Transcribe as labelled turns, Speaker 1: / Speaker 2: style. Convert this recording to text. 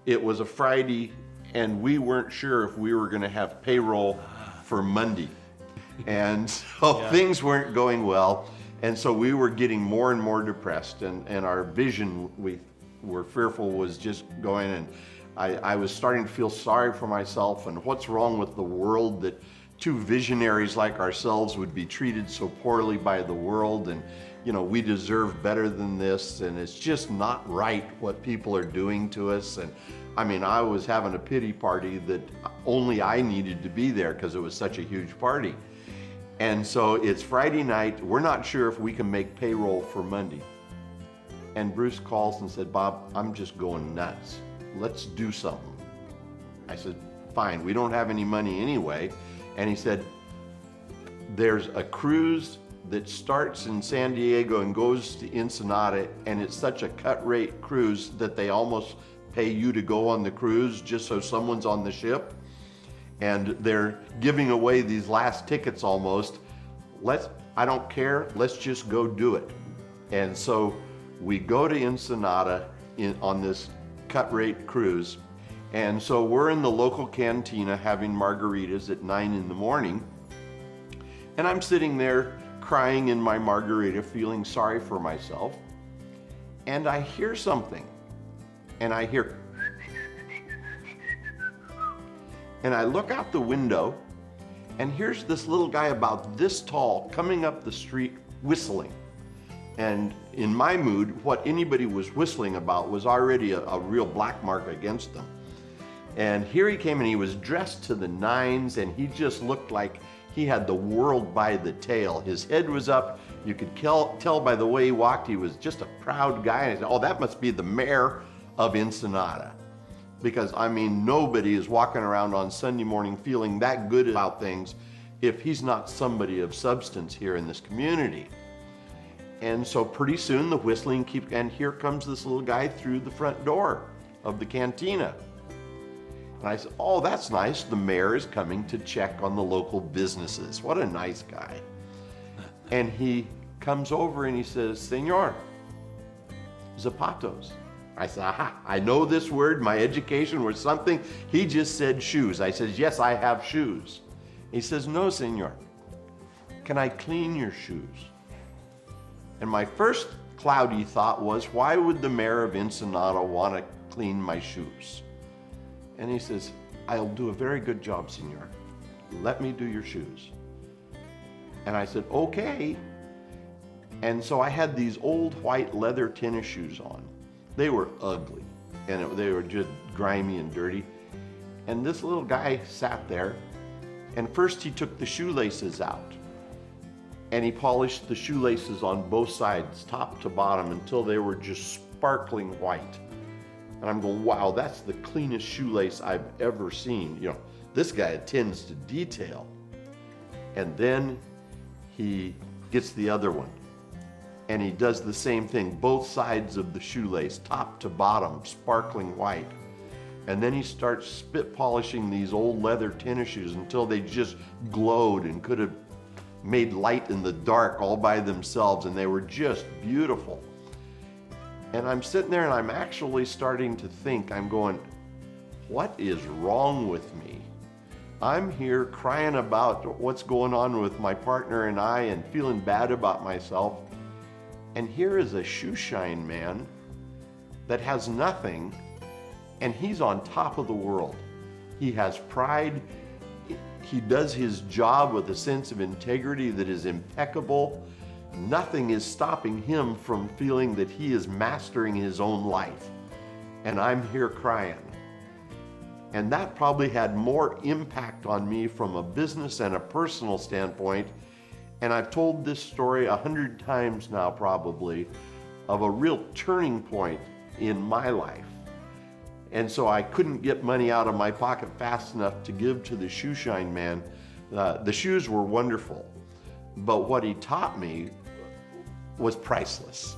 Speaker 1: it was a Friday, and we weren't sure if we were going to have payroll for Monday. And so things weren't going well. And so we were getting more and more depressed, and our vision, we were fearful, was just going. And I was starting to feel sorry for myself, and what's wrong with the world that two visionaries like ourselves would be treated so poorly by the world, and we deserve better than this, and it's just not right what people are doing to us. And I was having a pity party that only I needed to be there because it was such a huge party. And so it's Friday night, we're not sure if we can make payroll for Monday. And Bruce calls and said, "Bob, I'm just going nuts. Let's do something." I said, "Fine, we don't have any money anyway." And he said, "There's a cruise that starts in San Diego and goes to Ensenada, and it's such a cut rate cruise that they almost pay you to go on the cruise just so someone's on the ship. And they're giving away these last tickets almost. I don't care, let's just go do it." And so we go to Ensenada on this cut rate cruise. And so we're in the local cantina having margaritas at 9 in the morning. And I'm sitting there crying in my margarita, feeling sorry for myself. And I hear something. And I hear, and I look out the window, and here's this little guy about this tall coming up the street whistling. And in my mood, what anybody was whistling about was already a real black mark against them. And here he came, and he was dressed to the nines, and he just looked like he had the world by the tail. His head was up. You could tell by the way he walked, he was just a proud guy. And I said, "Oh, that must be the mayor of Ensenada." Because nobody is walking around on Sunday morning feeling that good about things if he's not somebody of substance here in this community. And so pretty soon the whistling and here comes this little guy through the front door of the cantina. And I said, "Oh, that's nice. The mayor is coming to check on the local businesses. What a nice guy." And he comes over and he says, "Señor, zapatos." I said, "Aha, I know this word. My education was something." He just said shoes. I said, "Yes, I have shoes." He says, "No, señor. Can I clean your shoes?" And my first cloudy thought was, why would the mayor of Ensenada want to clean my shoes? And he says, "I'll do a very good job, señor. Let me do your shoes." And I said, "Okay." And so I had these old white leather tennis shoes on. They were ugly, and they were just grimy and dirty. And this little guy sat there, and first he took the shoelaces out, and he polished the shoelaces on both sides, top to bottom, until they were just sparkling white. And I'm going, wow, that's the cleanest shoelace I've ever seen. This guy attends to detail. And then he gets the other one, and he does the same thing, both sides of the shoelace, top to bottom, sparkling white. And then he starts spit polishing these old leather tennis shoes until they just glowed and could have made light in the dark all by themselves, and they were just beautiful. And I'm sitting there and I'm actually starting to think, I'm going, what is wrong with me? I'm here crying about what's going on with my partner and I, and feeling bad about myself. And here is a shoe shine man that has nothing, and he's on top of the world. He has pride. He does his job with a sense of integrity that is impeccable. Nothing is stopping him from feeling that he is mastering his own life. And I'm here crying. And that probably had more impact on me from a business and a personal standpoint. And I've told this story 100 times now probably, of a real turning point in my life. And so I couldn't get money out of my pocket fast enough to give to the shoe shine man. The shoes were wonderful, but what he taught me was priceless.